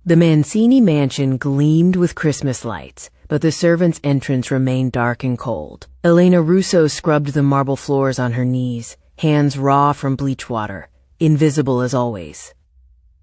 The Mancini mansion gleamed with Christmas lights, but the servants' entrance remained dark and cold. Elena Russo scrubbed the marble floors on her knees, hands raw from bleach water, invisible as always.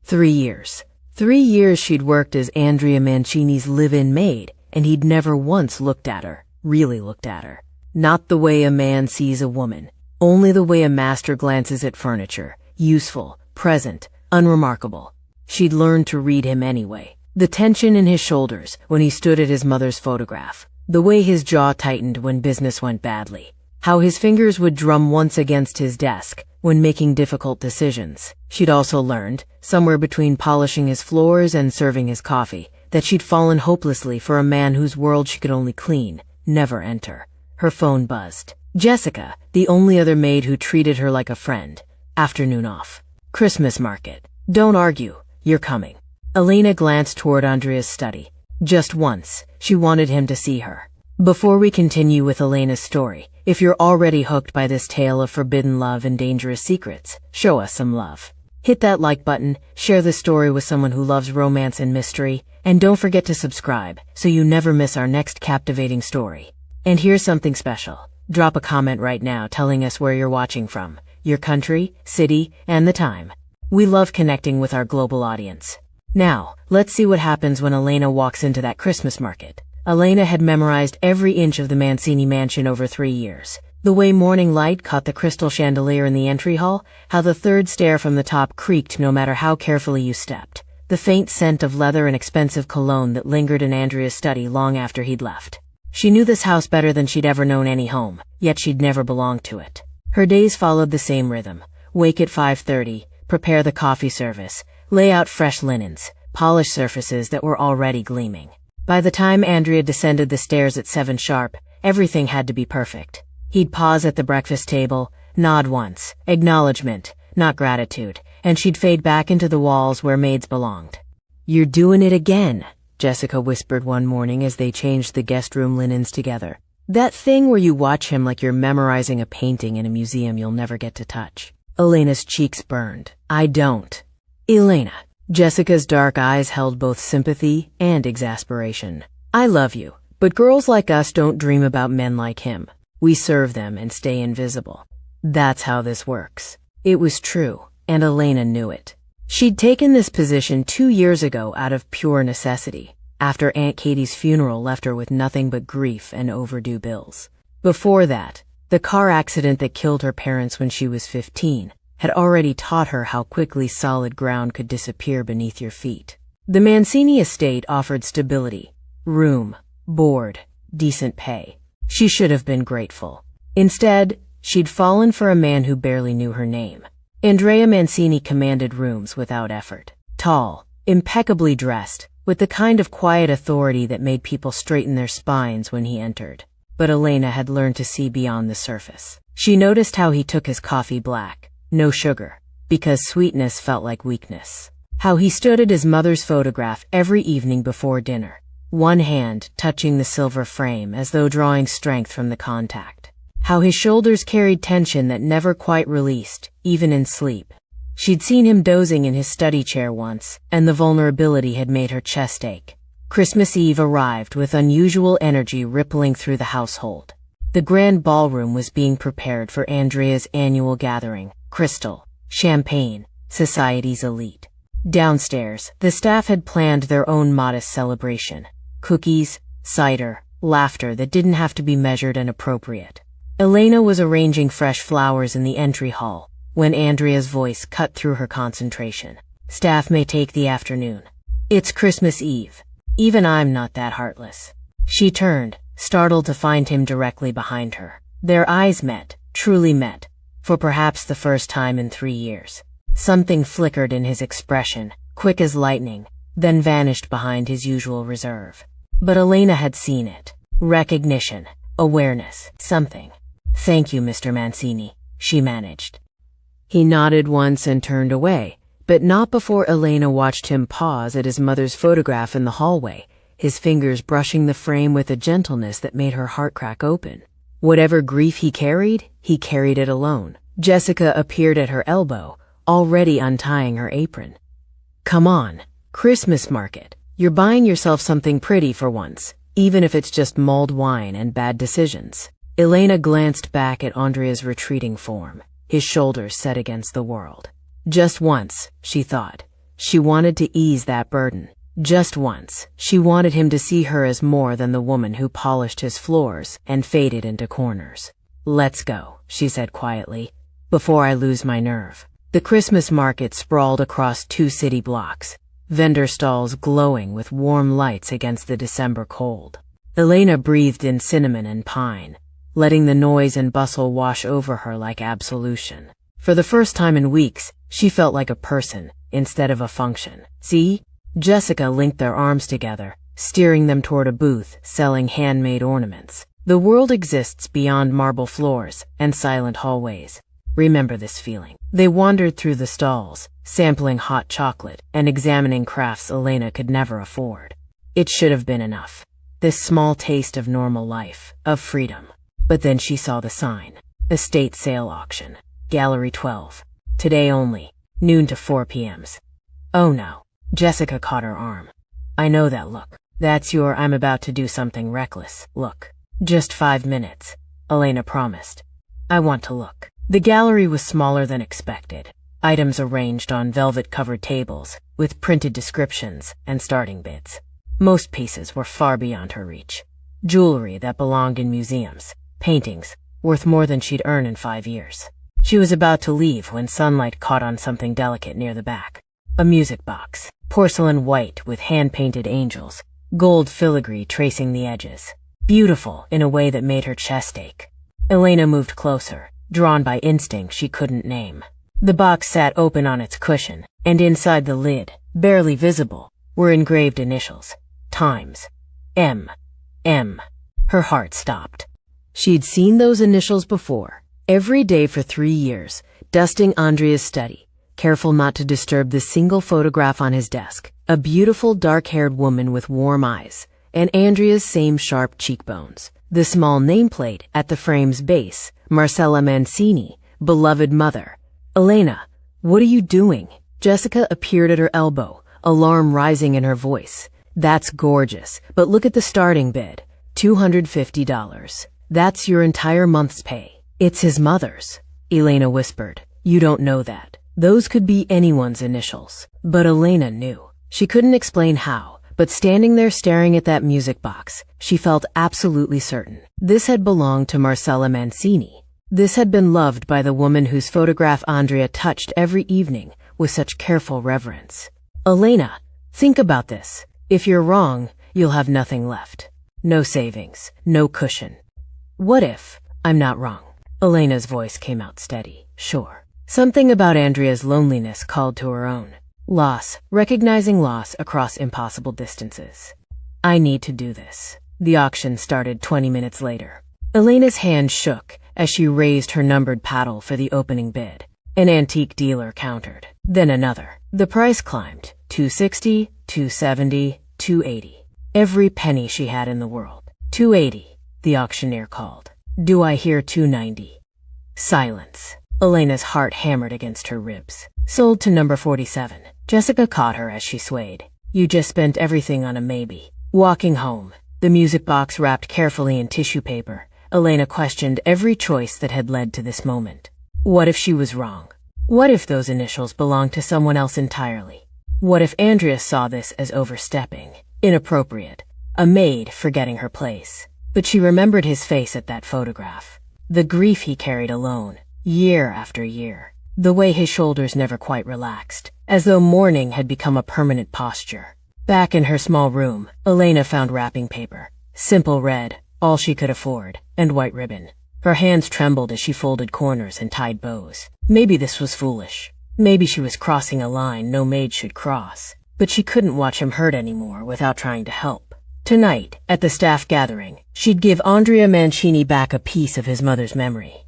3 years. 3 years she'd worked as Andrea Mancini's live-in maid, and he'd never once looked at her, really looked at her. Not the way a man sees a woman, only the way a master glances at furniture, useful, present, unremarkable. She'd learned to read him anyway. The tension in his shoulders when he stood at his mother's photograph, the way his jaw tightened when business went badly, how his fingers would drum once against his desk when making difficult decisions. She'd also learned, somewhere between polishing his floors and serving his coffee, that she'd fallen hopelessly for a man whose world she could only clean, never enter. Her phone buzzed. Jessica, the only other maid who treated her like a friend. Afternoon off. Christmas market. Don't argue. You're coming. Elena glanced toward Andrea's study. Just once, she wanted him to see her. Before we continue with Elena's story, if you're already hooked by this tale of forbidden love and dangerous secrets, show us some love. Hit that like button, share the story with someone who loves romance and mystery, and don't forget to subscribe so you never miss our next captivating story. And here's something special. Drop a comment right now telling us where you're watching from, your country, city, and the time. We love connecting with our global audience. Now, let's see what happens when Elena walks into that Christmas market. Elena had memorized every inch of the Mancini mansion over 3 years. The way morning light caught the crystal chandelier in the entry hall, how the third stair from the top creaked no matter how carefully you stepped, the faint scent of leather and expensive cologne that lingered in Andrea's study long after he'd left. She knew this house better than she'd ever known any home, yet she'd never belonged to it. Her days followed the same rhythm. Wake at 5:30, prepare the coffee service, lay out fresh linens, polish surfaces that were already gleaming. By the time Andrea descended the stairs at 7 sharp, everything had to be perfect. He'd pause at the breakfast table, nod once, acknowledgement, not gratitude, and she'd fade back into the walls where maids belonged. "You're doing it again," Jessica whispered one morning as they changed the guest room linens together. "That thing where you watch him like you're memorizing a painting in a museum you'll never get to touch." Elena's cheeks burned. "I don't." "Elena." Jessica's dark eyes held both sympathy and exasperation. "I love you, but girls like us don't dream about men like him. We serve them and stay invisible. That's how this works." It was true, and Elena knew it. She'd taken this position 2 years ago out of pure necessity, after Aunt Katie's funeral left her with nothing but grief and overdue bills. Before that, the car accident that killed her parents when she was 15 had already taught her how quickly solid ground could disappear beneath your feet. The Mancini estate offered stability, room, board, decent pay. She should have been grateful. Instead, she'd fallen for a man who barely knew her name. Andrea Mancini commanded rooms without effort. Tall, impeccably dressed, with the kind of quiet authority that made people straighten their spines when he entered. But Elena had learned to see beyond the surface. She noticed how he took his coffee black, no sugar, because sweetness felt like weakness. How he stood at his mother's photograph every evening before dinner, one hand touching the silver frame as though drawing strength from the contact. How his shoulders carried tension that never quite released, even in sleep. She'd seen him dozing in his study chair once, and the vulnerability had made her chest ache. Christmas Eve arrived with unusual energy rippling through the household. The grand ballroom was being prepared for Andrea's annual gathering. Crystal, champagne, society's elite. Downstairs, the staff had planned their own modest celebration. Cookies, cider, laughter that didn't have to be measured and appropriate. Elena was arranging fresh flowers in the entry hall when Andrea's voice cut through her concentration. "Staff may take the afternoon. It's Christmas Eve. Even I'm not that heartless." She turned, startled to find him directly behind her. Their eyes met, truly met, for perhaps the first time in 3 years. Something flickered in his expression, quick as lightning, then vanished behind his usual reserve. But Elena had seen it. Recognition, awareness, something. "Thank you, Mr. Mancini," she managed. He nodded once and turned away, but not before Elena watched him pause at his mother's photograph in the hallway, his fingers brushing the frame with a gentleness that made her heart crack open. Whatever grief he carried it alone. Jessica appeared at her elbow, already untying her apron. "Come on," Christmas market. You're buying yourself something pretty for once, even if it's just mulled wine and bad decisions. Elena glanced back at Andrea's retreating form, his shoulders set against the world. Just once, she thought. She wanted to ease that burden. Just once, she wanted him to see her as more than the woman who polished his floors and faded into corners. "Let's go," she said quietly, "before I lose my nerve." The Christmas market sprawled across 2 city blocks, vendor stalls glowing with warm lights against the December cold. Elena breathed in cinnamon and pine, letting the noise and bustle wash over her like absolution. For the first time in weeks, she felt like a person instead of a function. "See?" Jessica linked their arms together, steering them toward a booth selling handmade ornaments. "The world exists beyond marble floors and silent hallways. Remember this feeling." They wandered through the stalls, sampling hot chocolate and examining crafts Elena could never afford. It should have been enough. This small taste of normal life, of freedom. But then she saw the sign. Estate sale auction. Gallery 12. Today only. Noon to 4 p.m. "Oh no." Jessica caught her arm. "I know that look. That's your I'm about to do something reckless look." "Just 5 minutes," Elena promised. "I want to look." The gallery was smaller than expected. Items arranged on velvet-covered tables, with printed descriptions and starting bids. Most pieces were far beyond her reach. Jewelry that belonged in museums, paintings worth more than she'd earn in 5 years. She was about to leave when sunlight caught on something delicate near the back. A music box, porcelain white with hand-painted angels, gold filigree tracing the edges. Beautiful in a way that made her chest ache. Elena moved closer, drawn by instinct she couldn't name. The box sat open on its cushion, and inside the lid, barely visible, were engraved initials. Times. M. M. Her heart stopped. She'd seen those initials before, every day for 3 years, dusting Andrea's study, careful not to disturb the single photograph on his desk, a beautiful dark-haired woman with warm eyes, and Andrea's same sharp cheekbones. The small nameplate at the frame's base, Marcella Mancini, beloved mother. "Elena, what are you doing?" Jessica appeared at her elbow, alarm rising in her voice. "That's gorgeous, but look at the starting bid. $250. That's your entire month's pay." "It's his mother's," Elena whispered. "You don't know that. Those could be anyone's initials." But Elena knew. She couldn't explain how, but standing there staring at that music box, she felt absolutely certain. This had belonged to Marcella Mancini. This had been loved by the woman whose photograph Andrea touched every evening with such careful reverence. "Elena, think about this. If you're wrong, you'll have nothing left. No savings, no cushion." "What if I'm not wrong?" Elena's voice came out steady. "Sure." Something about Andrea's loneliness called to her own. Loss, recognizing loss across impossible distances. "I need to do this." The auction started 20 minutes later. Elena's hand shook as she raised her numbered paddle for the opening bid. An antique dealer countered. Then another. The price climbed. $260, $270, $280. Every penny she had in the world. $280, the auctioneer called. "Do I hear $290? Silence. Elena's heart hammered against her ribs. "Sold to number 47. Jessica caught her as she swayed. "You just spent everything on a maybe." Walking home, the music box wrapped carefully in tissue paper, Elena questioned every choice that had led to this moment. What if she was wrong? What if those initials belonged to someone else entirely? What if Andrea saw this as overstepping, inappropriate, a maid forgetting her place? But she remembered his face at that photograph. The grief he carried alone, year after year. The way his shoulders never quite relaxed, as though mourning had become a permanent posture. Back in her small room, Elena found wrapping paper. Simple red, all she could afford, and white ribbon. Her hands trembled as she folded corners and tied bows. Maybe this was foolish. Maybe she was crossing a line no maid should cross. But she couldn't watch him hurt anymore without trying to help. Tonight, at the staff gathering, she'd give Andrea Mancini back a piece of his mother's memory.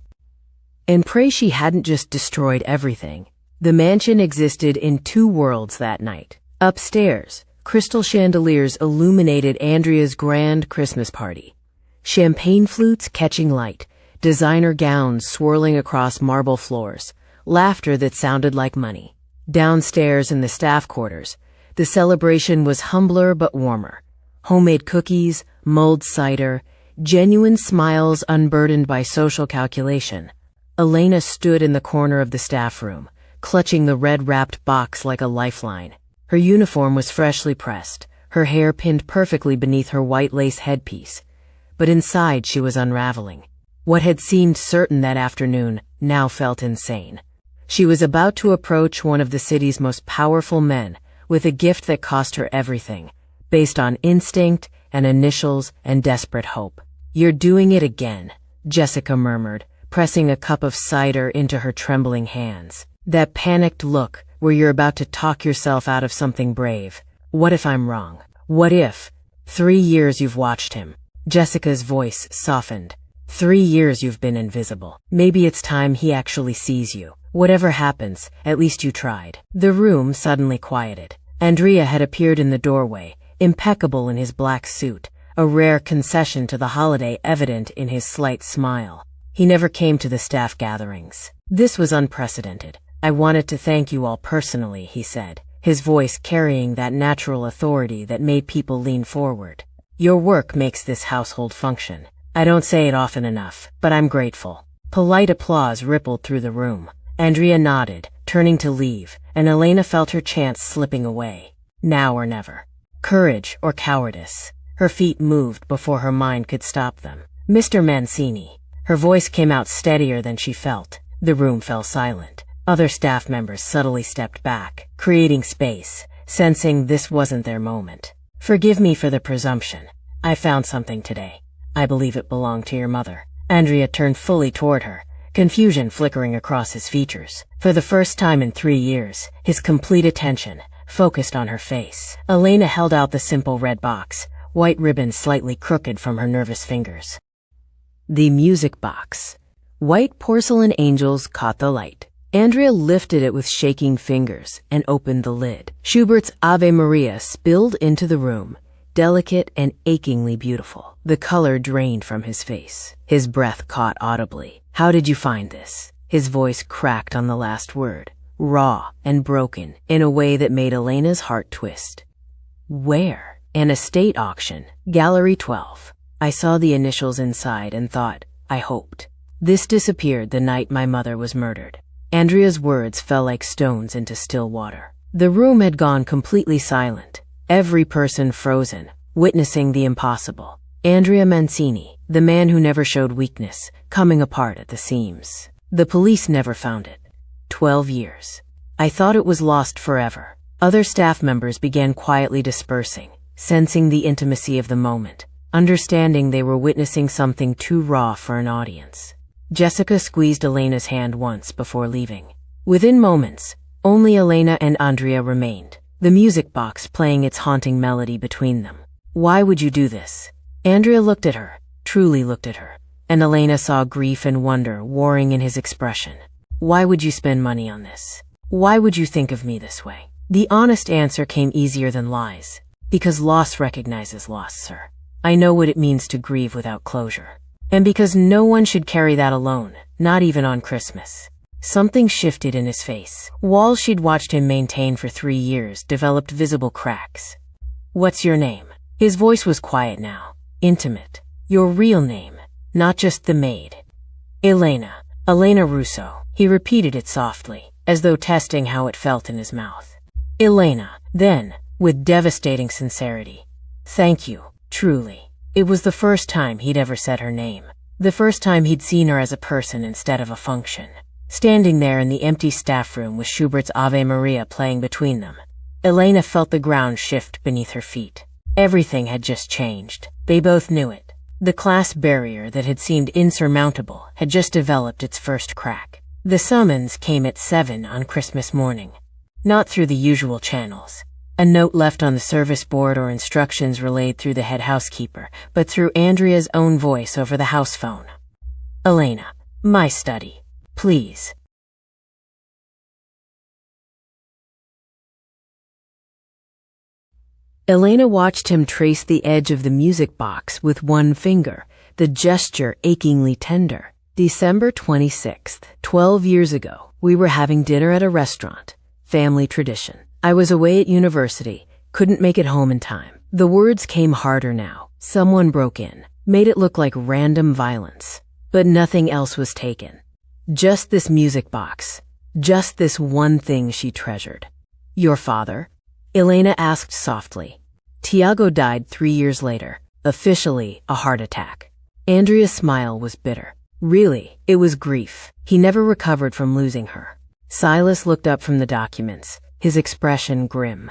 And pray she hadn't just destroyed everything. The mansion existed in 2 worlds that night. Upstairs, crystal chandeliers illuminated Andrea's grand Christmas party. Champagne flutes catching light, designer gowns swirling across marble floors, laughter that sounded like money. Downstairs in the staff quarters, The celebration was humbler but warmer. Homemade cookies, mulled cider, genuine smiles unburdened by social calculation. Elena stood in the corner of the staff room, clutching the red-wrapped box like a lifeline. Her uniform was freshly pressed, her hair pinned perfectly beneath her white lace headpiece. But inside she was unraveling. What had seemed certain that afternoon now felt insane. She was about to approach one of the city's most powerful men with a gift that cost her everything, based on instinct and initials and desperate hope. "You're doing it again," Jessica murmured, pressing a cup of cider into her trembling hands. "That panicked look where you're about to talk yourself out of something brave. What if I'm wrong? What if? 3 years you've watched him." Jessica's voice softened. 3 years you've been invisible. Maybe it's time he actually sees you. Whatever happens, at least you tried. The room suddenly quieted. Andrea had appeared in the doorway, impeccable in his black suit, a rare concession to the holiday evident in his slight smile. He never came to the staff gatherings. This was unprecedented. "I wanted to thank you all personally," he said, his voice carrying that natural authority that made people lean forward. "Your work makes this household function. I don't say it often enough, but I'm grateful." Polite applause rippled through the room. Andrea nodded, turning to leave, and Elena felt her chance slipping away. Now or never. Courage or cowardice. Her feet moved before her mind could stop them. "Mr. Mancini." Her voice came out steadier than she felt. The room fell silent. Other staff members subtly stepped back, creating space, sensing this wasn't their moment. "Forgive me for the presumption. I found something today. I believe it belonged to your mother." Andrea turned fully toward her, confusion flickering across his features. For the first time in 3 years, his complete attention focused on her face. Elena held out the simple red box, white ribbon slightly crooked from her nervous fingers. The music box. White porcelain angels caught the light. Andrea lifted it with shaking fingers and opened the lid. Schubert's Ave Maria spilled into the room, delicate and achingly beautiful. The color drained from his face. His breath caught audibly. "How did you find this?" His voice cracked on the last word, raw and broken, in a way that made Elena's heart twist. "Where?" "An estate auction. Gallery 12. I saw the initials inside and thought, I hoped. This disappeared the night my mother was murdered." Andrea's words fell like stones into still water. The room had gone completely silent, every person frozen, witnessing the impossible. Andrea Mancini, the man who never showed weakness, coming apart at the seams. The police never found it. 12 years. I thought it was lost forever. Other staff members began quietly dispersing, sensing the intimacy of the moment, understanding they were witnessing something too raw for an audience. Jessica squeezed Elena's hand once before leaving. Within moments, only Elena and Andrea remained, the music box playing its haunting melody between them. "Why would you do this?" Andrea looked at her, truly looked at her, and Elena saw grief and wonder warring in his expression. "Why would you spend money on this? Why would you think of me this way?" The honest answer came easier than lies. "Because loss recognizes loss, sir. I know what it means to grieve without closure. And because no one should carry that alone, not even on Christmas." Something shifted in his face. Walls she'd watched him maintain for 3 years developed visible cracks. "What's your name?" His voice was quiet now, intimate. "Your real name, not just the maid." Elena Russo." He repeated it softly, as though testing how it felt in his mouth. "Elena." Then, with devastating sincerity, "Thank you, truly." It was the first time he'd ever said her name. The first time he'd seen her as a person instead of a function. Standing there in the empty staff room with Schubert's Ave Maria playing between them, Elena felt the ground shift beneath her feet. Everything had just changed. They both knew it. The class barrier that had seemed insurmountable had just developed its first crack. The summons came at 7 on Christmas morning. Not through the usual channels. A note left on the service board or instructions relayed through the head housekeeper, but through Andrea's own voice over the house phone. "Elena, my study, please." Elena watched him trace the edge of the music box with one finger, the gesture achingly tender. December 26th, 12 years ago, we were having dinner at a restaurant. Family tradition. I was away at university, Couldn't make it home in time. The words came harder now. Someone broke in, made it look like random violence. But nothing else was taken. Just this music box. Just this one thing she treasured. Your father? Elena asked softly. Tiago died 3 years later, officially a heart attack. Andrea's smile was bitter. Really, it was grief. He never recovered from losing her. Silas looked up from the documents, his expression grim.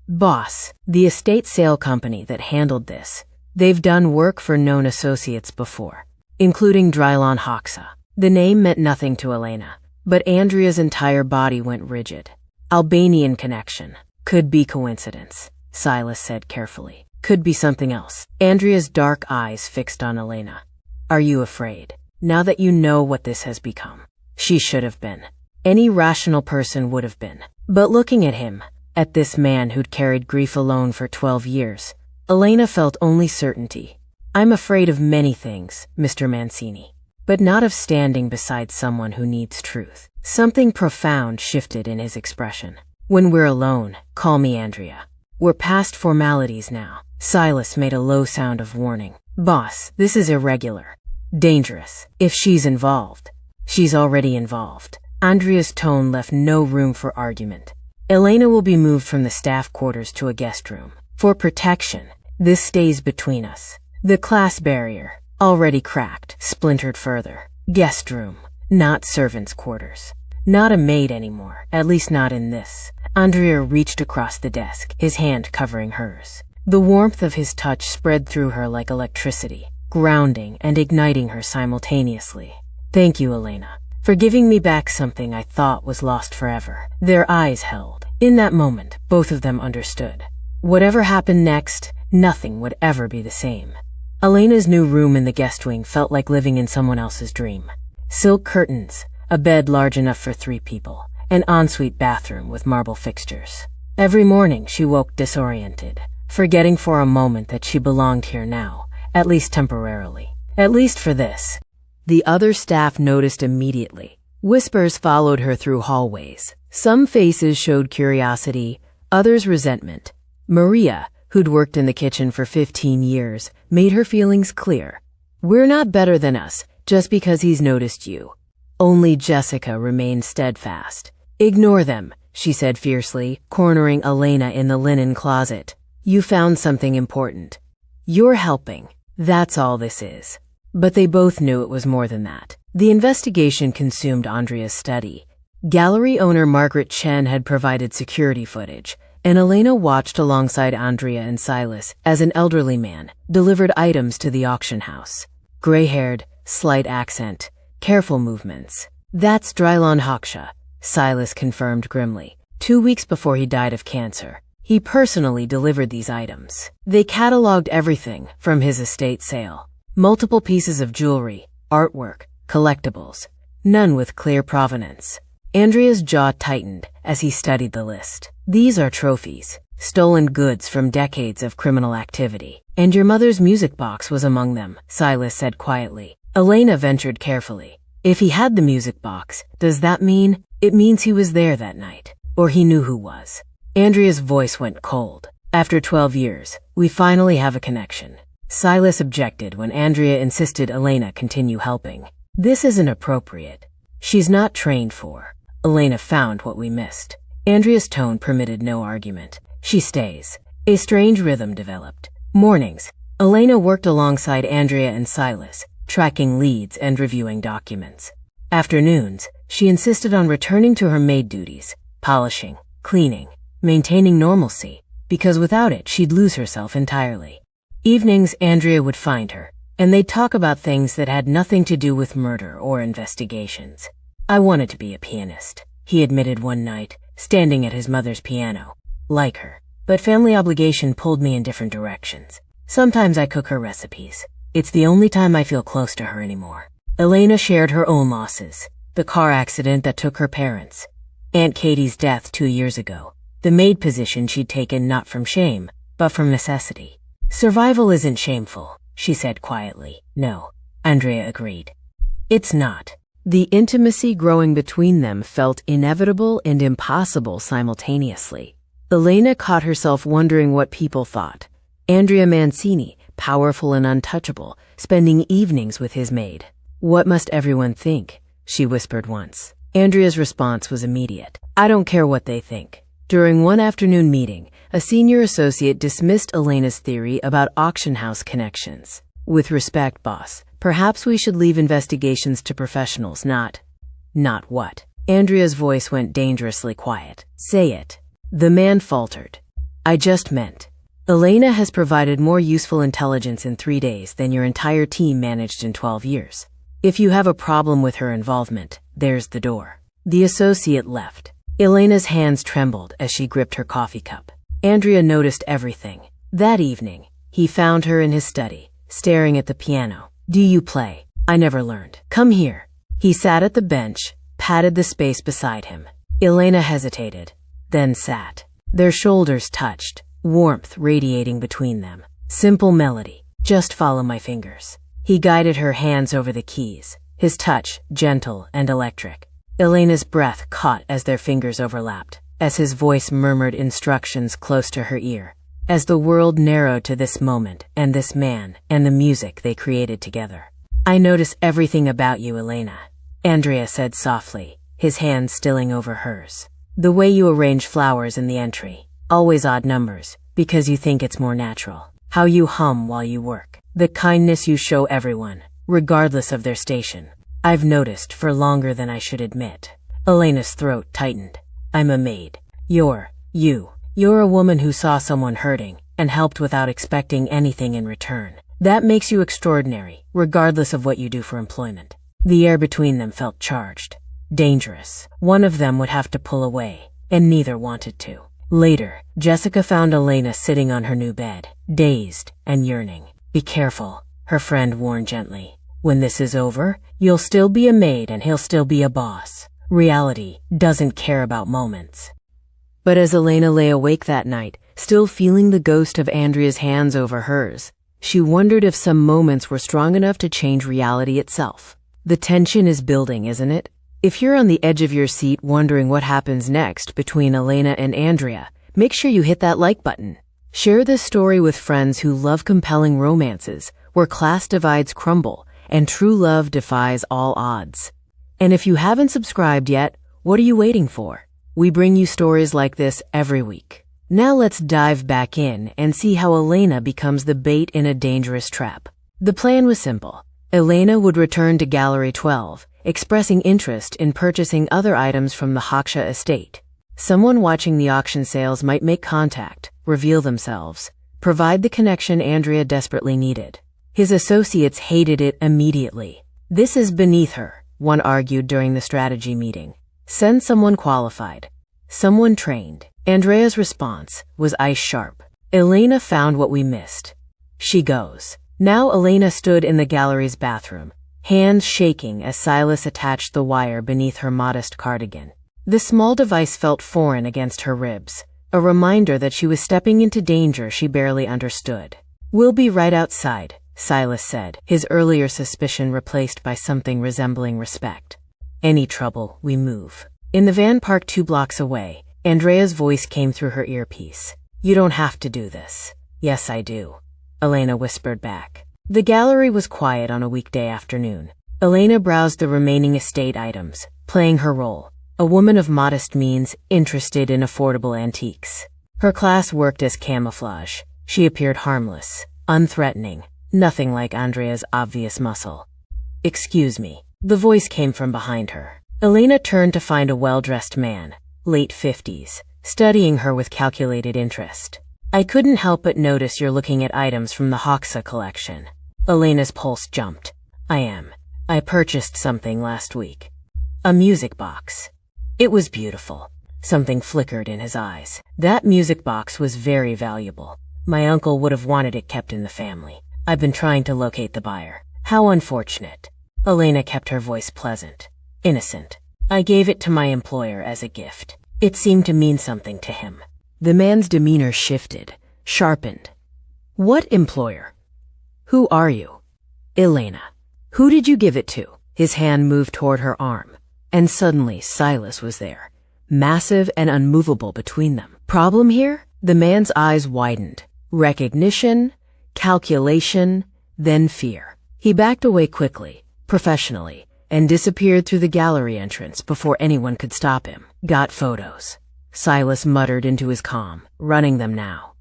Boss, the estate sale company that handled this, they've done work for known associates before, including Drylon Hoxa. The name meant nothing to Elena, but Andrea's entire body went rigid. Albanian connection. Could be coincidence, Silas said carefully. Could be something else. Andrea's dark eyes fixed on Elena. Are you afraid? Now that you know what this has become. She should have been. Any rational person would have been. But looking at him, at this man who'd carried grief alone for 12 years, Elena felt only certainty. I'm afraid of many things, Mr. Mancini, but not of standing beside someone who needs truth. Something profound shifted in his expression. When we're alone, call me Andrea. We're past formalities now. Silas made a low sound of warning. Boss, this is irregular. Dangerous. If she's involved. She's already involved. Andrea's tone left no room for argument. Elena will be moved from the staff quarters to a guest room. For protection, this stays between us. The class barrier, already cracked, splintered further. Guest room, not servants' quarters. Not a maid anymore, at least not in this. Andrea reached across the desk, his hand covering hers. The warmth of his touch spread through her like electricity, grounding and igniting her simultaneously. Thank you, Elena, for giving me back something I thought was lost forever. Their eyes held. In that moment, both of them understood. Whatever happened next, nothing would ever be the same. Elena's new room in the guest wing felt like living in someone else's dream. Silk curtains, a bed large enough for 3 people, an ensuite bathroom with marble fixtures. Every morning she woke disoriented, forgetting for a moment that she belonged here now, at least temporarily. At least for this. The other staff noticed immediately. Whispers followed her through hallways. Some faces showed curiosity, others resentment. Maria, who'd worked in the kitchen for 15 years, made her feelings clear. We're not better than us, just because he's noticed you. Only Jessica remained steadfast. Ignore them, she said fiercely, cornering Elena in the linen closet. You found something important. You're helping. That's all this is. But they both knew it was more than that. The investigation consumed Andrea's study. Gallery owner Margaret Chen had provided security footage, and Elena watched alongside Andrea and Silas as an elderly man delivered items to the auction house. Gray-haired, slight accent, careful movements. That's Drylon Hoxa, Silas confirmed grimly. 2 weeks before he died of cancer, he personally delivered these items. They cataloged everything from his estate sale. Multiple pieces of jewelry, artwork, collectibles, none with clear provenance. Andrea's jaw tightened as he studied the list. These are trophies, stolen goods from decades of criminal activity. And your mother's music box was among them, Silas said quietly. Elena ventured carefully. If he had the music box, does that mean? It means he was there that night, or he knew who was. Andrea's voice went cold. After 12 years, we finally have a connection. Silas objected when Andrea insisted Elena continue helping. This isn't appropriate. She's not trained for. Elena found what we missed. Andrea's tone permitted no argument. She stays. A strange rhythm developed. Mornings, Elena worked alongside Andrea and Silas, tracking leads and reviewing documents. Afternoons, she insisted on returning to her maid duties, polishing, cleaning, maintaining normalcy, because without it she'd lose herself entirely. Evenings, Andrea would find her, and they'd talk about things that had nothing to do with murder or investigations. I wanted to be a pianist, he admitted one night, standing at his mother's piano. Like her. But family obligation pulled me in different directions. Sometimes I cook her recipes. It's the only time I feel close to her anymore. Elena shared her own losses. The car accident that took her parents. Aunt Katie's death 2 years ago. The maid position she'd taken not from shame, but from necessity. Survival isn't shameful, she said quietly. No, Andrea agreed. It's not. The intimacy growing between them felt inevitable and impossible simultaneously. Elena caught herself wondering what people thought. Andrea Mancini, powerful and untouchable, spending evenings with his maid. What must everyone think? She whispered once. Andrea's response was immediate. I don't care what they think. During one afternoon meeting, a senior associate dismissed Elena's theory about auction house connections. With respect, boss, perhaps we should leave investigations to professionals, not what? Andrea's voice went dangerously quiet. Say it. The man faltered. I just meant. Elena has provided more useful intelligence in 3 days than your entire team managed in 12 years. If you have a problem with her involvement, there's the door. The associate left. Elena's hands trembled as she gripped her coffee cup. Andrea noticed everything. That evening, he found her in his study, staring at the piano. Do you play? I never learned. Come here. He sat at the bench, patted the space beside him. Elena hesitated, then sat. Their shoulders touched, warmth radiating between them. Simple melody. Just follow my fingers. He guided her hands over the keys, his touch gentle and electric. Elena's breath caught as their fingers overlapped, as his voice murmured instructions close to her ear. As the world narrowed to this moment and this man and the music they created together. I notice everything about you, Elena, Andrea said softly, his hand stilling over hers. The way you arrange flowers in the entry, always odd numbers, because you think it's more natural. How you hum while you work. The kindness you show everyone, regardless of their station. I've noticed for longer than I should admit. Elena's throat tightened. I'm a maid. You're a woman who saw someone hurting and helped without expecting anything in return. That makes you extraordinary, regardless of what you do for employment. The air between them felt charged, dangerous. One of them would have to pull away, and neither wanted to. Later, Jessica found Elena sitting on her new bed, dazed and yearning. Be careful, her friend warned gently. When this is over, you'll still be a maid and he'll still be a boss. Reality doesn't care about moments. But as Elena lay awake that night, still feeling the ghost of Andrea's hands over hers, she wondered if some moments were strong enough to change reality itself. The tension is building, isn't it? If you're on the edge of your seat wondering what happens next between Elena and Andrea, make sure you hit that like button. Share this story with friends who love compelling romances, where class divides crumble and true love defies all odds. And if you haven't subscribed yet, what are you waiting for? We bring you stories like this every week. Now let's dive back in and see how Elena becomes the bait in a dangerous trap. The plan was simple. Elena would return to Gallery 12, expressing interest in purchasing other items from the Haksha estate. Someone watching the auction sales might make contact, reveal themselves, provide the connection Andrea desperately needed. His associates hated it immediately. This is beneath her, one argued during the strategy meeting. Send someone qualified, someone trained. Andrea's response was ice sharp. Elena found what we missed. She goes. Now Elena stood in the gallery's bathroom, hands shaking as Silas attached the wire beneath her modest cardigan. The small device felt foreign against her ribs, a reminder that she was stepping into danger she barely understood. We'll be right outside, Silas said, his earlier suspicion replaced by something resembling respect. Any trouble, we move. In the van parked 2 blocks away, Andrea's voice came through her earpiece. You don't have to do this. Yes, I do, Elena whispered back. The gallery was quiet on a weekday afternoon. Elena browsed the remaining estate items, playing her role, a woman of modest means interested in affordable antiques. Her class worked as camouflage. She appeared harmless, unthreatening, nothing like Andrea's obvious muscle. Excuse me. The voice came from behind her. Elena turned to find a well-dressed man, late 50s, studying her with calculated interest. I couldn't help but notice you're looking at items from the Haksha collection. Elena's pulse jumped. I am. I purchased something last week. A music box. It was beautiful. Something flickered in his eyes. That music box was very valuable. My uncle would have wanted it kept in the family. I've been trying to locate the buyer. How unfortunate. Elena kept her voice pleasant, innocent. I gave it to my employer as a gift. It seemed to mean something to him. The man's demeanor shifted, sharpened. What employer? Who are you? Elena. Who did you give it to? His hand moved toward her arm, and suddenly Silas was there, massive and unmovable between them. Problem here? The man's eyes widened. Recognition, calculation, then fear. He backed away quickly, professionally, and disappeared through the gallery entrance before anyone could stop him. Got photos. Silas muttered into his comm, running them now.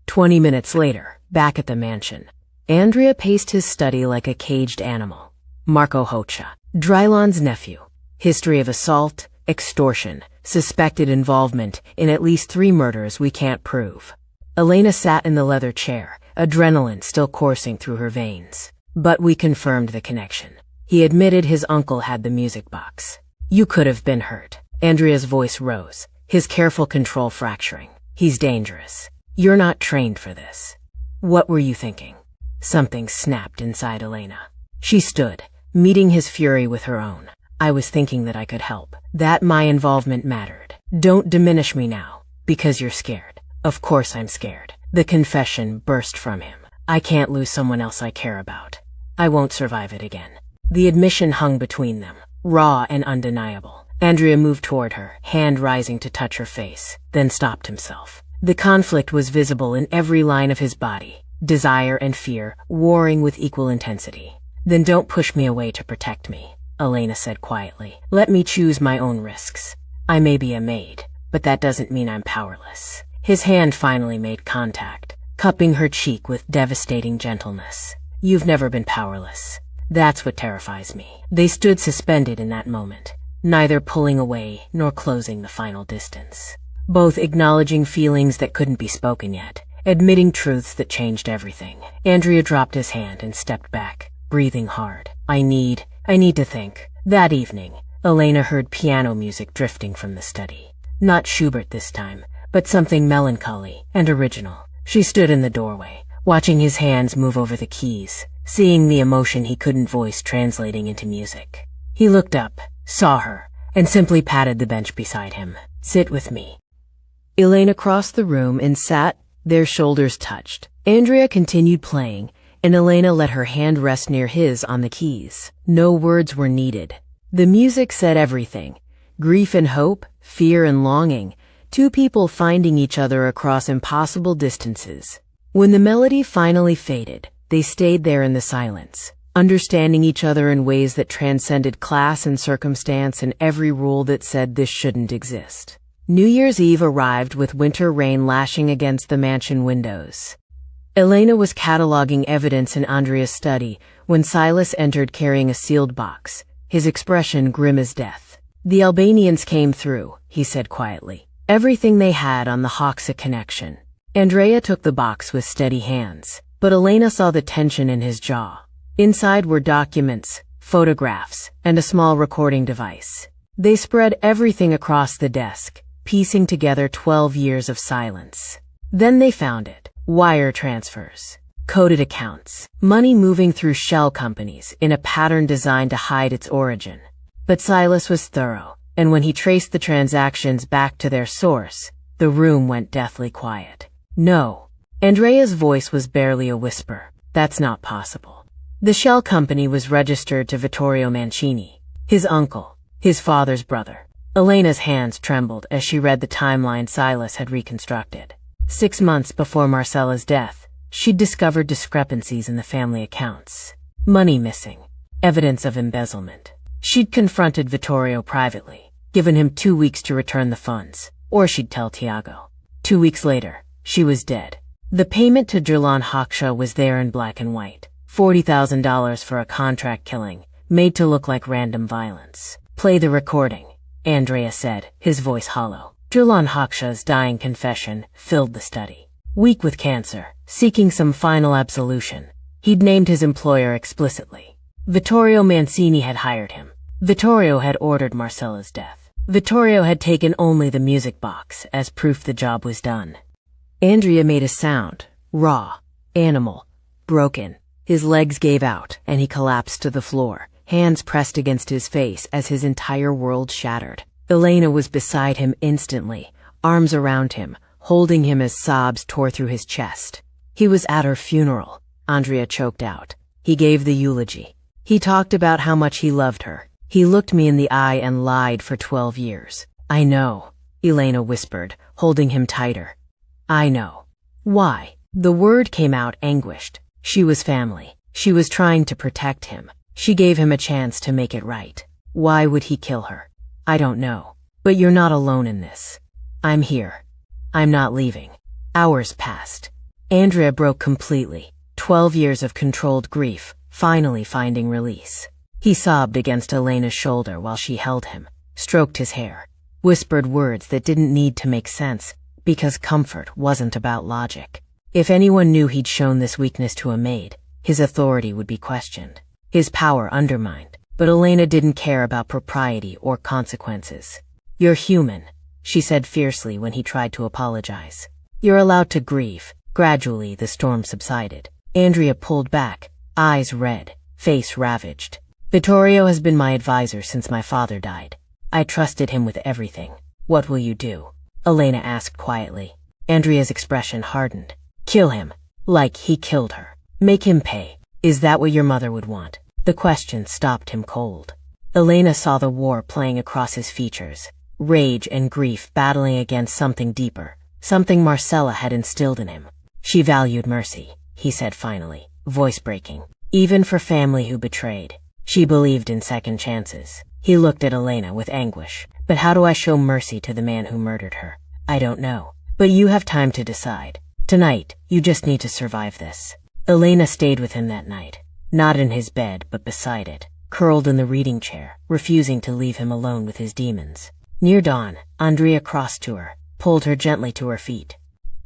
20 minutes later, back at the mansion, Andrea paced his study like a caged animal. Marco Hocha, Drylon's nephew. History of assault, extortion, suspected involvement in at least 3 murders we can't prove. Elena sat in the leather chair, adrenaline still coursing through her veins. But we confirmed the connection. He admitted his uncle had the music box. You could have been hurt. Andrea's voice rose, his careful control fracturing. He's dangerous. You're not trained for this. What were you thinking? Something snapped inside Elena. She stood, meeting his fury with her own. I was thinking that I could help, that my involvement mattered. Don't diminish me now, because you're scared. Of course I'm scared. The confession burst from him. I can't lose someone else I care about. I won't survive it again. The admission hung between them, raw and undeniable. Andrea moved toward her, hand rising to touch her face, then stopped himself. The conflict was visible in every line of his body, desire and fear warring with equal intensity. Then don't push me away to protect me, Elena said quietly. Let me choose my own risks. I may be a maid, but that doesn't mean I'm powerless. His hand finally made contact, cupping her cheek with devastating gentleness. You've never been powerless. That's what terrifies me. They stood suspended in that moment, neither pulling away nor closing the final distance. Both acknowledging feelings that couldn't be spoken yet, admitting truths that changed everything. Andrea dropped his hand and stepped back, breathing hard. I need to think. That evening, Elena heard piano music drifting from the study. Not Schubert this time, but something melancholy and original. She stood in the doorway, watching his hands move over the keys, seeing the emotion he couldn't voice translating into music. He looked up, saw her, and simply patted the bench beside him. Sit with me. Elena crossed the room and sat, their shoulders touched. Andrea continued playing, and Elena let her hand rest near his on the keys. No words were needed. The music said everything. Grief and hope, fear and longing, 2 people finding each other across impossible distances. When the melody finally faded, they stayed there in the silence, understanding each other in ways that transcended class and circumstance and every rule that said this shouldn't exist. New Year's Eve arrived with winter rain lashing against the mansion windows. Elena was cataloging evidence in Andrea's study when Silas entered carrying a sealed box, his expression grim as death. The Albanians came through, he said quietly. Everything they had on the Hoxa connection. Andrea took the box with steady hands, but Elena saw the tension in his jaw. Inside were documents, photographs, and a small recording device. They spread everything across the desk, piecing together 12 years of silence. Then they found it. Wire transfers, coded accounts, money moving through shell companies in a pattern designed to hide its origin. But Silas was thorough, and when he traced the transactions back to their source, the room went deathly quiet. No. Andrea's voice was barely a whisper. That's not possible. The shell company was registered to Vittorio Mancini, his uncle, his father's brother. Elena's hands trembled as she read the timeline Silas had reconstructed. 6 months before Marcella's death, she'd discovered discrepancies in the family accounts. Money missing. Evidence of embezzlement. She'd confronted Vittorio privately, given him 2 weeks to return the funds, or she'd tell Tiago. 2 weeks later, she was dead. The payment to Drylon Hoxha was there in black and white. $40,000 for a contract killing, made to look like random violence. Play the recording, Andrea said, his voice hollow. Drylon Hoxha's dying confession filled the study. Weak with cancer, seeking some final absolution, he'd named his employer explicitly. Vittorio Mancini had hired him. Vittorio had ordered Marcella's death. Vittorio had taken only the music box as proof the job was done. Andrea made a sound, raw, animal, broken. His legs gave out, and he collapsed to the floor, hands pressed against his face as his entire world shattered. Elena was beside him instantly, arms around him, holding him as sobs tore through his chest. He was at her funeral, Andrea choked out. He gave the eulogy. He talked about how much he loved her. He looked me in the eye and lied for 12 years. I know. Elena whispered, holding him tighter. I know. Why? The word came out anguished. She was family. She was trying to protect him. She gave him a chance to make it right. Why would he kill her? I don't know. But you're not alone in this. I'm here. I'm not leaving. Hours passed. Andrea broke completely. 12 years of controlled grief, finally finding release. He sobbed against Elena's shoulder while she held him, stroked his hair, whispered words that didn't need to make sense because comfort wasn't about logic. If anyone knew he'd shown this weakness to a maid, his authority would be questioned, his power undermined. But Elena didn't care about propriety or consequences. You're human, she said fiercely when he tried to apologize. You're allowed to grieve. Gradually, the storm subsided. Andrea pulled back, eyes red, face ravaged. Vittorio has been my advisor since my father died. I trusted him with everything. What will you do? Elena asked quietly. Andrea's expression hardened. Kill him, like he killed her. Make him pay. Is that what your mother would want? The question stopped him cold. Elena saw the war playing across his features, rage and grief battling against something deeper, something Marcella had instilled in him. She valued mercy, he said finally, voice breaking. Even for family who betrayed. She believed in second chances. He looked at Elena with anguish. But how do I show mercy to the man who murdered her? I don't know. But you have time to decide. Tonight, you just need to survive this. Elena stayed with him that night. Not in his bed, but beside it, curled in the reading chair, refusing to leave him alone with his demons. Near dawn, Andrea crossed to her, pulled her gently to her feet.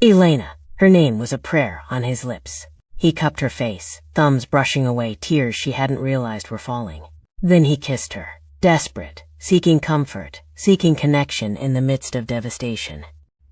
Elena! Her name was a prayer on his lips. He cupped her face, thumbs brushing away tears she hadn't realized were falling. Then he kissed her, desperate, seeking comfort, seeking connection in the midst of devastation.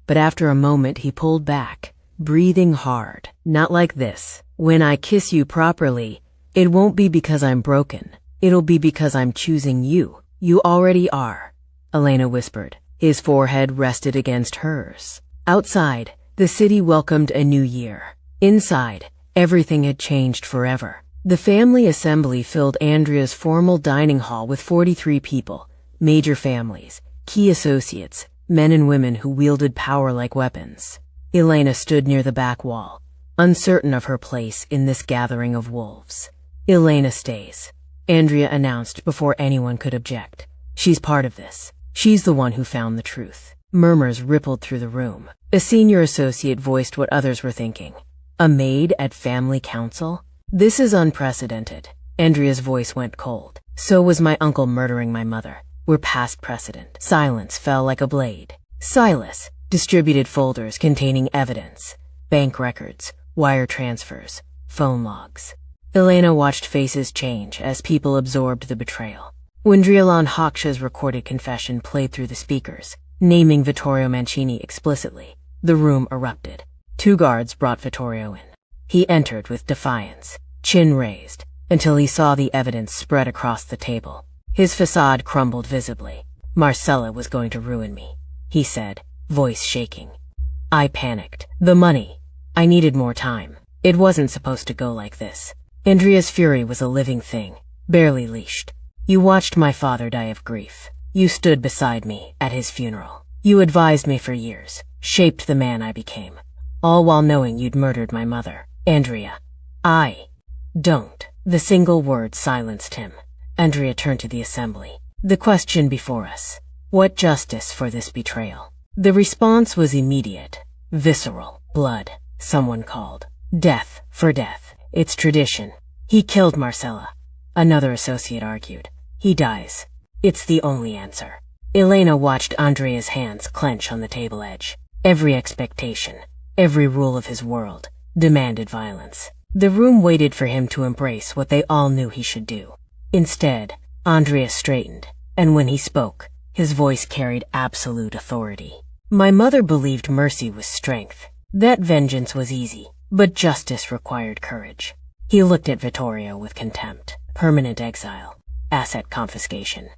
But after a moment he pulled back, breathing hard. Not like this. When I kiss you properly, it won't be because I'm broken. It'll be because I'm choosing you. You already are, Elena whispered. His forehead rested against hers. Outside, the city welcomed a new year. Inside, everything had changed forever. The family assembly filled Andrea's formal dining hall with 43 people, major families, key associates, men and women who wielded power like weapons. Elena stood near the back wall, uncertain of her place in this gathering of wolves. Elena stays, Andrea announced before anyone could object. She's part of this. She's the one who found the truth. Murmurs rippled through the room. A senior associate voiced what others were thinking. A maid at family council? This is unprecedented. Andrea's voice went cold. So was my uncle murdering my mother. We're past precedent. Silence fell like a blade. Silas distributed folders containing evidence, bank records, wire transfers, phone logs. Elena watched faces change as people absorbed the betrayal. When Drialon Haksha's recorded confession played through the speakers, naming Vittorio Mancini explicitly, the room erupted. 2 guards brought Vittorio in. He entered with defiance, chin raised, until he saw the evidence spread across the table. His facade crumbled visibly. Marcella was going to ruin me, he said, voice shaking. I panicked. The money. I needed more time. It wasn't supposed to go like this. Andrea's fury was a living thing, barely leashed. You watched my father die of grief. You stood beside me at his funeral. You advised me for years, shaped the man I became, all while knowing you'd murdered my mother, Andrea. I don't. The single word silenced him. Andrea turned to the assembly. The question before us. What justice for this betrayal? The response was immediate, visceral. Blood, someone called. Death for death. It's tradition. He killed Marcella. Another associate argued. He dies. It's the only answer. Elena watched Andrea's hands clench on the table edge. Every expectation, every rule of his world, demanded violence. The room waited for him to embrace what they all knew he should do. Instead, Andrea straightened, and when he spoke, his voice carried absolute authority. My mother believed mercy was strength. That vengeance was easy, but justice required courage. He looked at Vittorio with contempt. Permanent exile. Asset confiscation.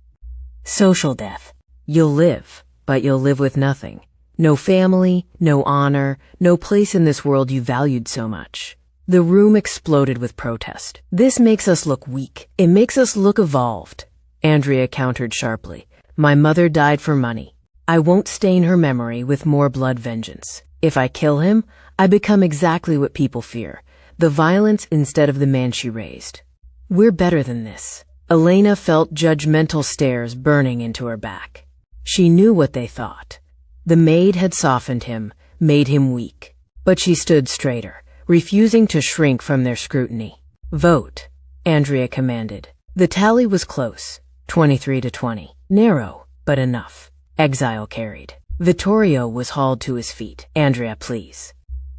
Social death. You'll live, but you'll live with nothing. No family, no honor, no place in this world you valued so much. The room exploded with protest. This makes us look weak. It makes us look evolved. Andrea countered sharply. My mother died for money. I won't stain her memory with more blood vengeance. If I kill him, I become exactly what people fear, the violence instead of the man she raised. We're better than this. Elena felt judgmental stares burning into her back. She knew what they thought. The maid had softened him, made him weak. But she stood straighter, refusing to shrink from their scrutiny. Vote, Andrea commanded. The tally was close, 23-20. Narrow, but enough. Exile carried. Vittorio was hauled to his feet. Andrea, please.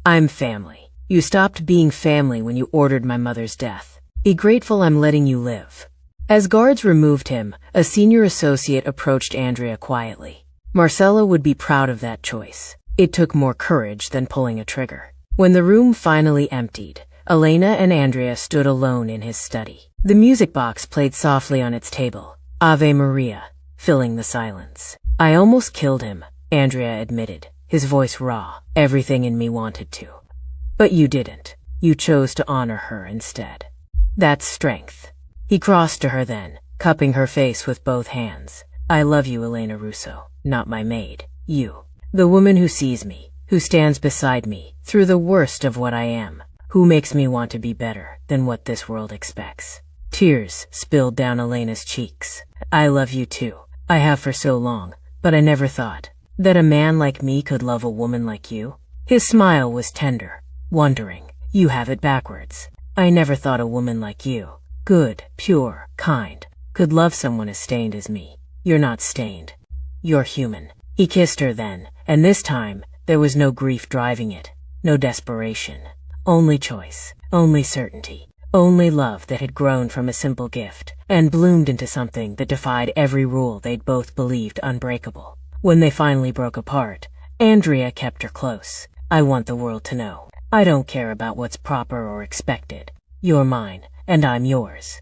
I'm family. You stopped being family when you ordered my mother's death. Be grateful I'm letting you live. As guards removed him, a senior associate approached Andrea quietly. Marcella would be proud of that choice. It took more courage than pulling a trigger. When the room finally emptied, Elena and Andrea stood alone in his study. The music box played softly on its table, Ave Maria, filling the silence. I almost killed him, Andrea admitted, his voice raw. Everything in me wanted to. But you didn't. You chose to honor her instead. That's strength. He crossed to her then, cupping her face with both hands. I love you, Elena Russo, not my maid. You. The woman who sees me, who stands beside me, through the worst of what I am, who makes me want to be better than what this world expects. Tears spilled down Elena's cheeks. I love you too. I have for so long, but I never thought that a man like me could love a woman like you. His smile was tender, wondering. You have it backwards. I never thought a woman like you, good, pure, kind, could love someone as stained as me. You're not stained. You're human. He kissed her then, and this time, there was no grief driving it, no desperation. Only choice, only certainty, only love that had grown from a simple gift and bloomed into something that defied every rule they'd both believed unbreakable. When they finally broke apart, Andrea kept her close. I want the world to know. I don't care about what's proper or expected. You're mine, and I'm yours.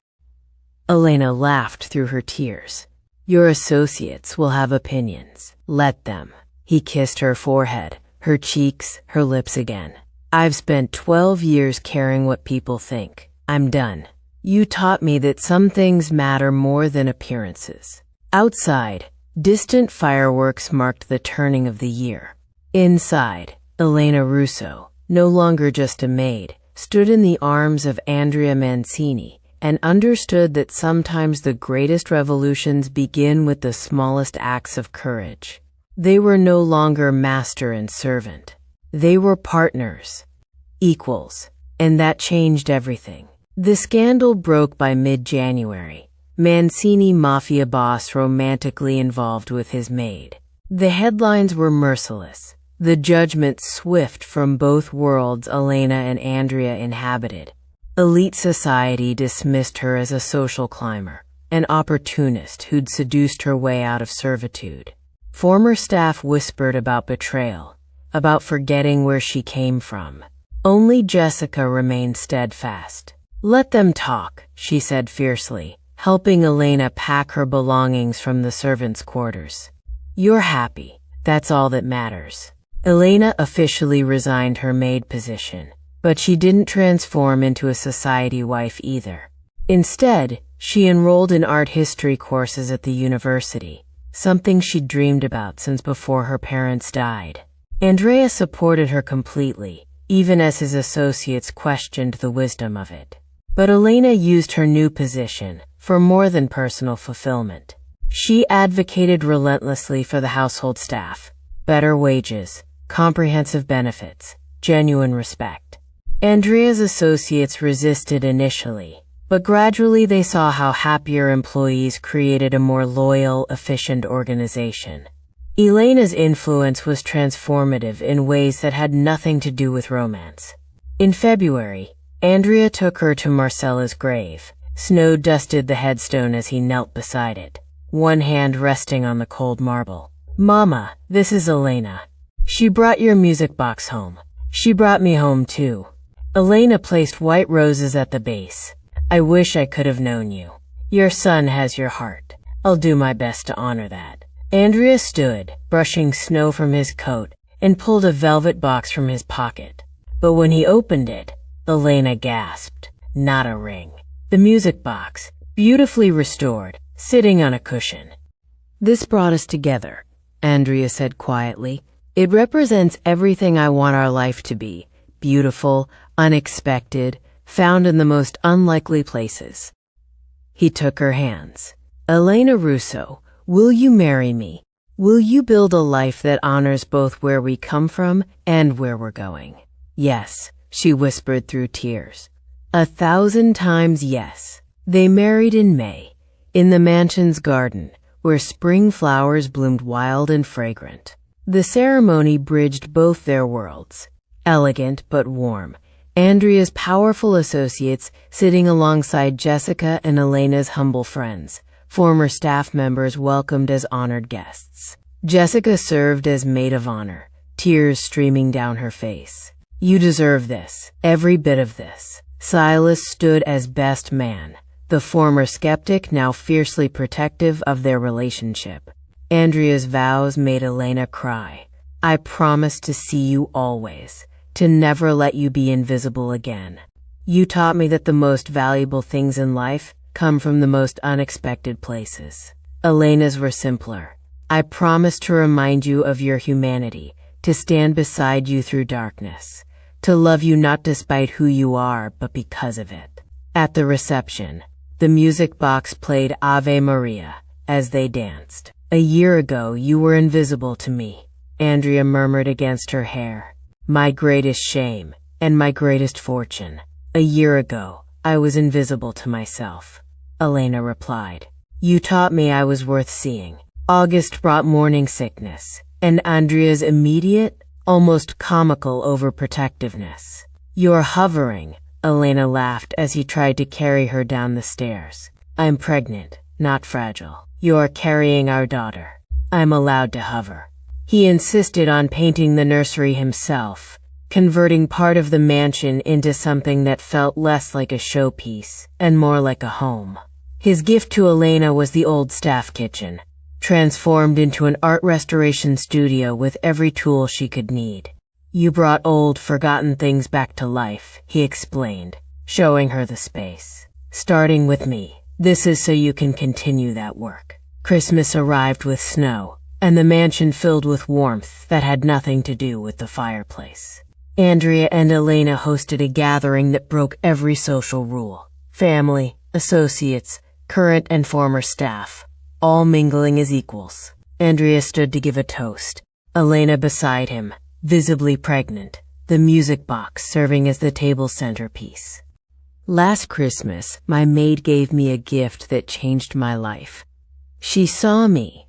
Elena laughed through her tears. Your associates will have opinions. Let them. He kissed her forehead, her cheeks, her lips again. I've spent 12 years caring what people think. I'm done. You taught me that some things matter more than appearances. Outside, distant fireworks marked the turning of the year. Inside, Elena Russo, no longer just a maid, stood in the arms of Andrea Mancini and understood that sometimes the greatest revolutions begin with the smallest acts of courage. They were no longer master and servant. They were partners, equals, and that changed everything. The scandal broke by mid-January. Mancini Mafia boss romantically involved with his maid. The headlines were merciless. The judgment swift from both worlds Elena and Andrea inhabited. Elite society dismissed her as a social climber, an opportunist who'd seduced her way out of servitude. Former staff whispered about betrayal, about forgetting where she came from. Only Jessica remained steadfast. Let them talk, she said fiercely, helping Elena pack her belongings from the servants' quarters. You're happy. That's all that matters. Elena officially resigned her maid position, but she didn't transform into a society wife either. Instead, she enrolled in art history courses at the university, something she'd dreamed about since before her parents died. Andrea supported her completely, even as his associates questioned the wisdom of it. But Elena used her new position for more than personal fulfillment. She advocated relentlessly for the household staff, better wages, comprehensive benefits, genuine respect. Andrea's associates resisted initially, but gradually they saw how happier employees created a more loyal, efficient organization. Elena's influence was transformative in ways that had nothing to do with romance. In February, Andrea took her to Marcella's grave. Snow dusted the headstone as he knelt beside it, one hand resting on the cold marble. Mama, this is Elena. She brought your music box home. She brought me home too. Elena placed white roses at the base. I wish I could have known you. Your son has your heart. I'll do my best to honor that. Andrea stood, brushing snow from his coat, and pulled a velvet box from his pocket. But when he opened it, Elena gasped. Not a ring. The music box, beautifully restored, sitting on a cushion. This brought us together, Andrea said quietly. It represents everything I want our life to be. Beautiful, unexpected, found in the most unlikely places. He took her hands. Elena Russo, will you marry me? Will you build a life that honors both where we come from and where we're going? Yes, she whispered through tears. 1,000 times yes. They married in May, in the mansion's garden, where spring flowers bloomed wild and fragrant. The ceremony bridged both their worlds, elegant but warm. Andrea's powerful associates sitting alongside Jessica and Elena's humble friends, former staff members welcomed as honored guests. Jessica served as maid of honor, tears streaming down her face. You deserve this, every bit of this. Silas stood as best man, the former skeptic now fiercely protective of their relationship. Andrea's vows made Elena cry. I promise to see you always, to never let you be invisible again. You taught me that the most valuable things in life come from the most unexpected places. Elena's were simpler. I promise to remind you of your humanity, to stand beside you through darkness, to love you not despite who you are, but because of it. At the reception, the music box played Ave Maria as they danced. A year ago, you were invisible to me, Andrea murmured against her hair. My greatest shame and my greatest fortune. A year ago, I was invisible to myself, Elena replied. You taught me I was worth seeing. August brought morning sickness, and Andrea's immediate, almost comical overprotectiveness. You're hovering, Elena laughed as he tried to carry her down the stairs. I'm pregnant, not fragile. You're carrying our daughter. I'm allowed to hover. He insisted on painting the nursery himself, converting part of the mansion into something that felt less like a showpiece and more like a home. His gift to Elena was the old staff kitchen, transformed into an art restoration studio with every tool she could need. You brought old, forgotten things back to life, he explained, showing her the space. Starting with me, this is so you can continue that work. Christmas arrived with snow, and the mansion filled with warmth that had nothing to do with the fireplace. Andrea and Elena hosted a gathering that broke every social rule. Family, associates, current and former staff, all mingling as equals. Andrea stood to give a toast, Elena beside him, visibly pregnant, the music box serving as the table's centerpiece. Last Christmas, my maid gave me a gift that changed my life. She saw me,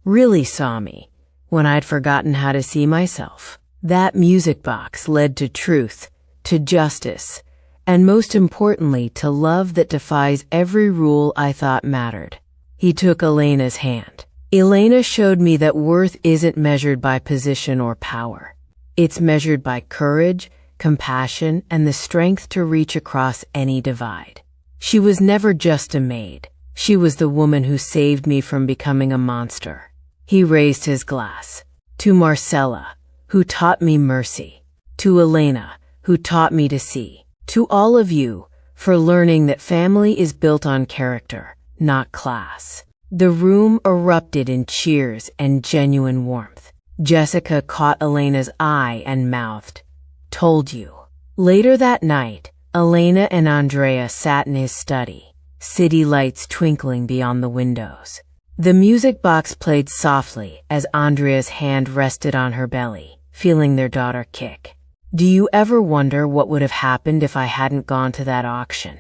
really saw me, when I'd forgotten how to see myself. That music box led to truth, to justice, and most importantly, to love that defies every rule I thought mattered. He took Elena's hand. Elena showed me that worth isn't measured by position or power. It's measured by courage, compassion, and the strength to reach across any divide. She was never just a maid. She was the woman who saved me from becoming a monster. He raised his glass. To Marcella, who taught me mercy. To Elena, who taught me to see. To all of you, for learning that family is built on character, not class. The room erupted in cheers and genuine warmth. Jessica caught Elena's eye and mouthed, "Told you." Later that night, Elena and Andrea sat in his study, city lights twinkling beyond the windows. The music box played softly as Andrea's hand rested on her belly, feeling their daughter kick. "Do you ever wonder what would have happened if I hadn't gone to that auction?"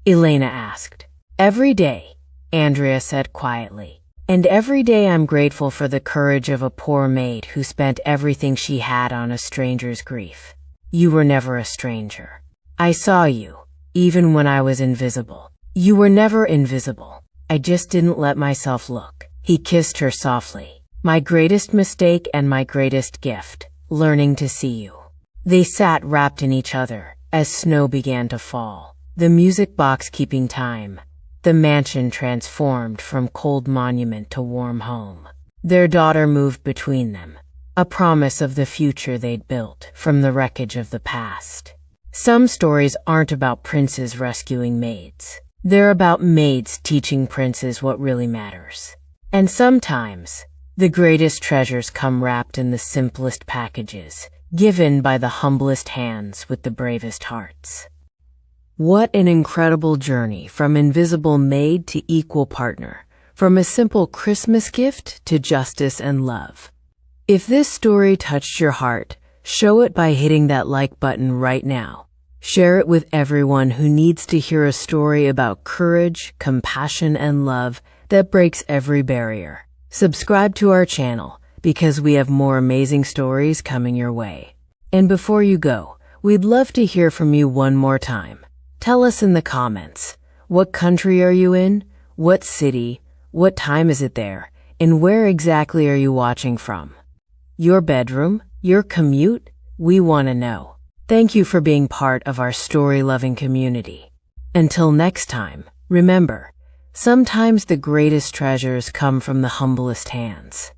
Elena asked. "Every day," Andrea said quietly. "And every day I'm grateful for the courage of a poor maid who spent everything she had on a stranger's grief. You were never a stranger. I saw you, even when I was invisible. You were never invisible. I just didn't let myself look." He kissed her softly. "My greatest mistake and my greatest gift, learning to see you." They sat wrapped in each other as snow began to fall, the music box keeping time. The mansion transformed from cold monument to warm home. Their daughter moved between them, a promise of the future they'd built from the wreckage of the past. Some stories aren't about princes rescuing maids. They're about maids teaching princes what really matters. And sometimes, The greatest treasures come wrapped in the simplest packages, given by the humblest hands with the bravest hearts. What an incredible journey from invisible maid to equal partner, from a simple Christmas gift to justice and love. If this story touched your heart, show it by hitting that like button right now. Share it with everyone who needs to hear a story about courage, compassion, and love that breaks every barrier. Subscribe to our channel because we have more amazing stories coming your way. And before you go, we'd love to hear from you one more time. Tell us in the comments, what country are you in? What city? What time is it there? And where exactly are you watching from? Your bedroom? Your commute? We want to know. Thank you for being part of our story-loving community. Until next time, remember, sometimes the greatest treasures come from the humblest hands.